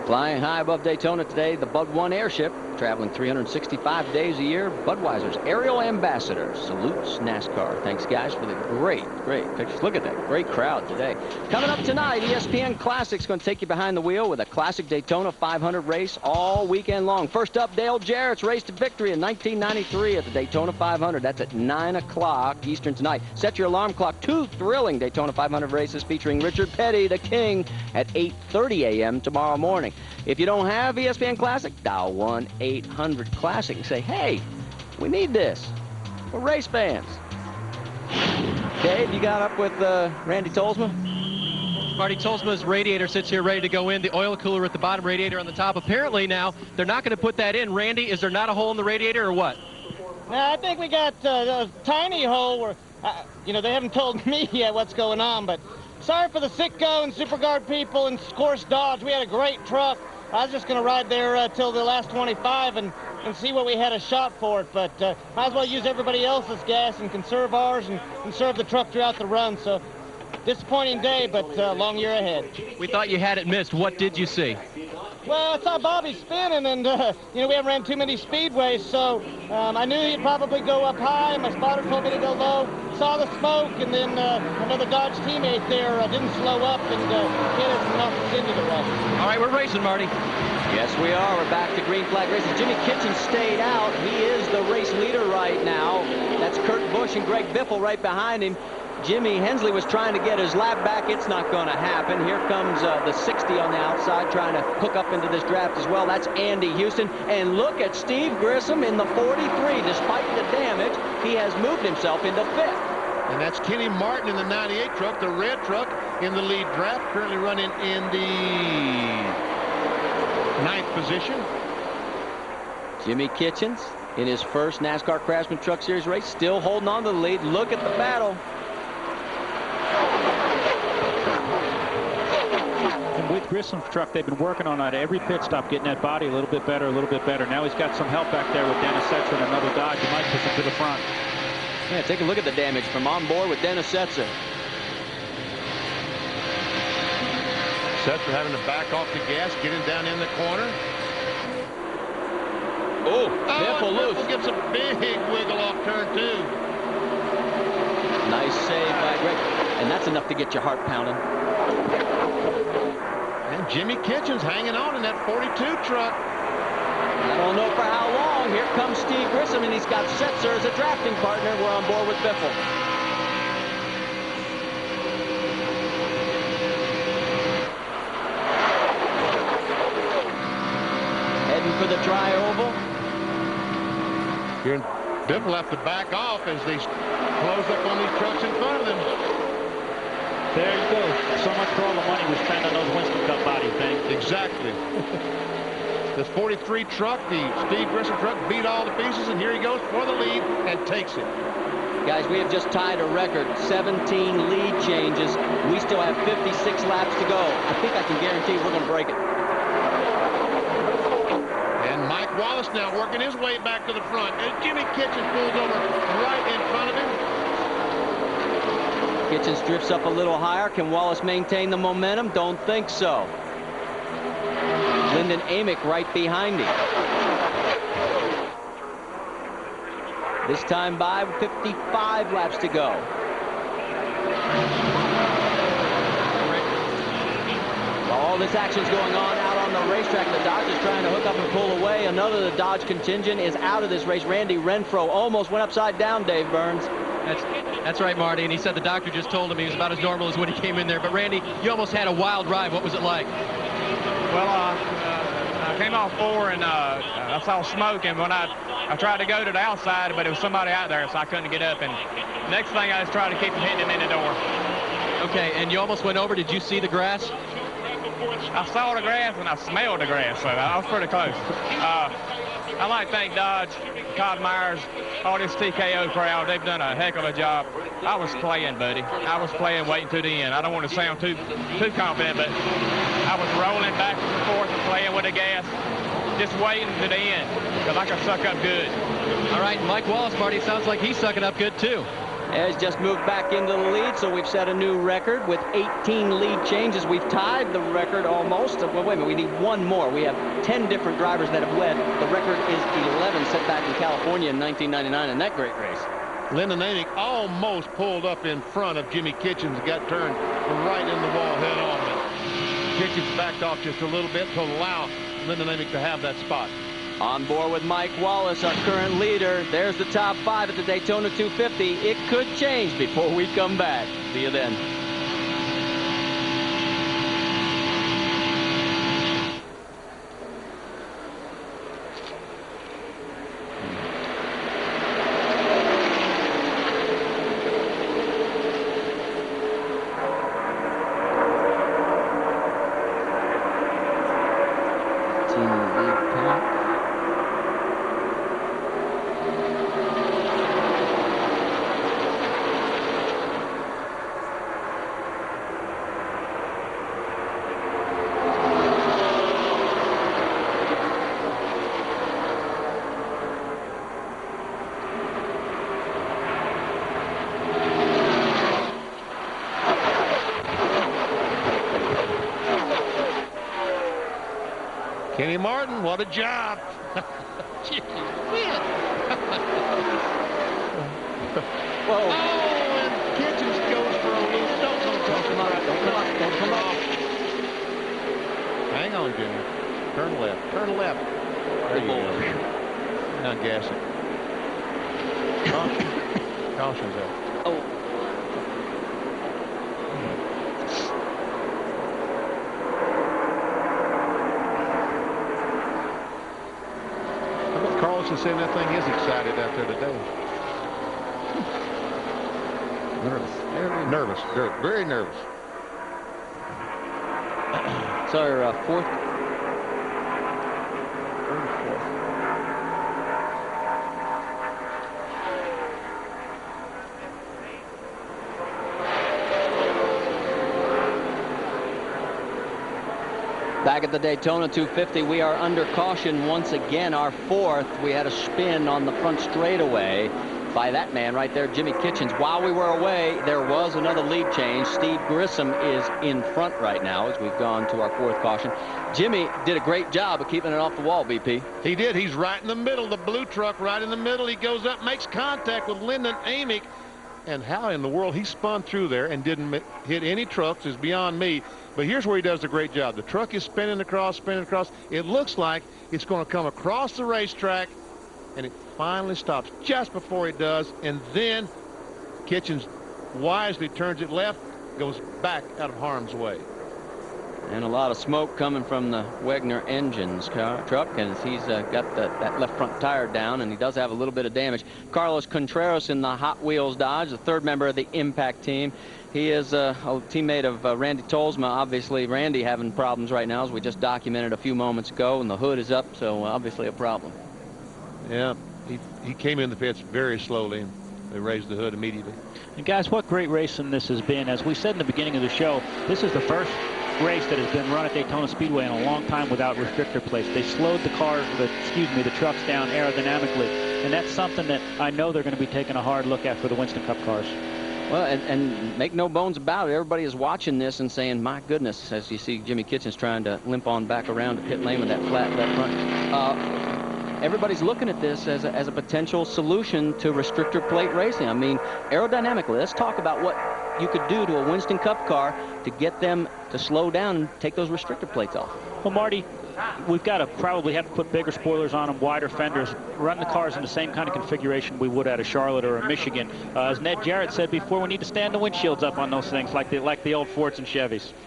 Flying high above Daytona today, the Bud 1 airship, traveling 365 days a year. Budweiser's aerial ambassador salutes NASCAR. Thanks, guys, for the great pictures. Look at that great crowd today. Coming up tonight, ESPN Classic's going to take you behind the wheel with a classic Daytona 500 race all weekend long. First up, Dale Jarrett's race to victory in 1993 at the Daytona 500. That's at 9 o'clock Eastern tonight. Set your alarm clock. 2 thrilling Daytona 500 races featuring Richard Petty, the King, at 8:30 a.m. tomorrow morning. If you don't have ESPN Classic, dial 1-800-CLASSIC and say, hey, we need this. We're race fans. Dave, you got up with Randy Tolsma? Marty, Tolsma's radiator sits here ready to go in. The oil cooler at the bottom, radiator on the top. Apparently now they're not going to put that in. Randy, is there not a hole in the radiator or what? No, I think we got a tiny hole where, they haven't told me yet what's going on, but sorry for the Sitco and SuperGuard people and, of course, Dodge. We had a great truck. I was just going to ride there till the last 25 and see what we had a shot for it, but might as well use everybody else's gas and conserve ours and conserve the truck throughout the run. So, disappointing day, but long year ahead. We thought you had it missed. What did you see? Well, I saw Bobby spinning, and, we haven't ran too many speedways, so I knew he'd probably go up high. My spotter told me to go low. Saw the smoke, and then another Dodge teammate there didn't slow up and hit us and knocked us into the wreck. All right, we're racing, Marty. Yes, we are. We're back to green flag races. Jimmy Kitchen stayed out. He is the race leader right now. That's Kurt Busch and Greg Biffle right behind him. Jimmy Hensley was trying to get his lap back. It's not going to happen. Here comes the 60 on the outside trying to hook up into this draft as well. That's Andy Houston. And look at Steve Grissom in the 43. Despite the damage, he has moved himself into 5th. And that's Kenny Martin in the 98 truck, the red truck in the lead draft, currently running in the 9th position. Jimmy Kitchens in his first NASCAR Craftsman Truck Series race, still holding on to the lead. Look at the battle. With Grissom's truck, they've been working on that every pit stop, getting that body a little bit better, a little bit better. Now he's got some help back there with Dennis Setzer and another Dodge. He might push him to the front. Yeah, take a look at the damage from on board with Dennis Setzer. Setzer having to back off the gas, getting down in the corner. Oh, Biffle loose. Gets a big wiggle off turn 2. Nice save by Greg. And that's enough to get your heart pounding. And Jimmy Kitchens hanging on in that 42 truck. I don't know for how long. Here comes Steve Grissom, and he's got Setzer as a drafting partner. We're on board with Biffle. Heading for the tri-oval. Here, Biffle will have to back off as they close up on these trucks in front of them. There you go. So much for all the money we spent on those Winston Cup body things. Exactly. This 43 truck, the Steve Grissom truck, beat all the pieces, and here he goes for the lead and takes it. Guys, we have just tied a record, 17 lead changes. We still have 56 laps to go. I think I can guarantee we're going to break it. And Mike Wallace now working his way back to the front. And Jimmy Kitchens pulls over right in front of him. Kitchens drifts up a little higher. Can Wallace maintain the momentum? Don't think so. Lyndon Amick right behind him. This time by 55 laps to go. While all this action's going on out on the racetrack, the Dodge is trying to hook up and pull away. Another of the Dodge contingent is out of this race. Randy Renfrow almost went upside down, Dave Burns. That's right, Marty, and he said the doctor just told him he was about as normal as when he came in there. But, Randy, you almost had a wild ride. What was it like? Well, I came off 4 and I saw smoke, and when I tried to go to the outside, but there was somebody out there, so I couldn't get up. And next thing, I just tried to keep from hitting him in the door. Okay, and you almost went over. Did you see the grass? I saw the grass, and I smelled the grass, so I was pretty close. I'd like to thank Dodge, Todd Myers, all this TKO crowd. They've done a heck of a job. I was playing, buddy. I was playing waiting to the end. I don't want to sound too confident, but I was rolling back and forth and playing with the gas, just waiting to the end, because I could suck up good. All right, Mike Wallace, Marty, sounds like he's sucking up good, too. Has just moved back into the lead, so we've set a new record with 18 lead changes. We've tied the record almost. Well, wait a minute, we need one more. We have 10 different drivers that have led. The record is 11 set back in California in 1999 in that great race. Lyndon Amick almost pulled up in front of Jimmy Kitchens, got turned right in the wall head on. Kitchens backed off just a little bit to allow Lyndon Amick to have that spot. On board with Mike Wallace, our current leader. There's the top 5 at the Daytona 250. It could change before we come back. See you then. Kenny Martin, what a job. Whoa. Oh, and Kitchens goes for a loop. Don't come off. Don't come off. Hang on, Jimmy. Turn left. Turn left. There you go. Now gas it. Caution's out. Oh. Carlson saying that thing is excited out there today. Nervous. Very nervous. Very nervous. So our fourth. Back at the Daytona 250, we are under caution once again. Our 4th. We had a spin on the front straightaway by that man right there, Jimmy Kitchens. While we were away, there was another lead change. Steve Grissom is in front right now as we've gone to our 4th caution. Jimmy did a great job of keeping it off the wall, BP. He did. He's right in the middle. The blue truck right in the middle. He goes up, makes contact with Lyndon Amick. And how in the world he spun through there and didn't hit any trucks is beyond me. But here's where he does a great job. The truck is spinning across. It looks like it's going to come across the racetrack, and it finally stops just before it does. And then Kitchens wisely turns it left, goes back out of harm's way. And a lot of smoke coming from the Wegner Engines truck, and he's got that left front tire down, and he does have a little bit of damage. Carlos Contreras in the Hot Wheels Dodge, the 3rd member of the Impact team. He is a teammate of Randy Tolsma. Obviously, Randy having problems right now, as we just documented a few moments ago, and the hood is up, so obviously a problem. Yeah, he came in the pits very slowly, and they raised the hood immediately. And guys, what great racing this has been. As we said in the beginning of the show, this is the first race that has been run at Daytona Speedway in a long time without restrictor plates. They slowed the trucks down aerodynamically, and that's something that I know they're going to be taking a hard look at for the Winston Cup cars. Well, and make no bones about it, everybody is watching this and saying, my goodness, as you see Jimmy Kitchens trying to limp on back around to pit lane with that flat left front. Everybody's looking at this as a potential solution to restrictor plate racing. I mean, aerodynamically, let's talk about what you could do to a Winston Cup car to get them to slow down and take those restrictor plates off. Well, Marty, we've got to probably have to put bigger spoilers on them, wider fenders, run the cars in the same kind of configuration we would at a Charlotte or a Michigan. As Ned Jarrett said before, we need to stand the windshields up on those things like the old Fords and Chevys.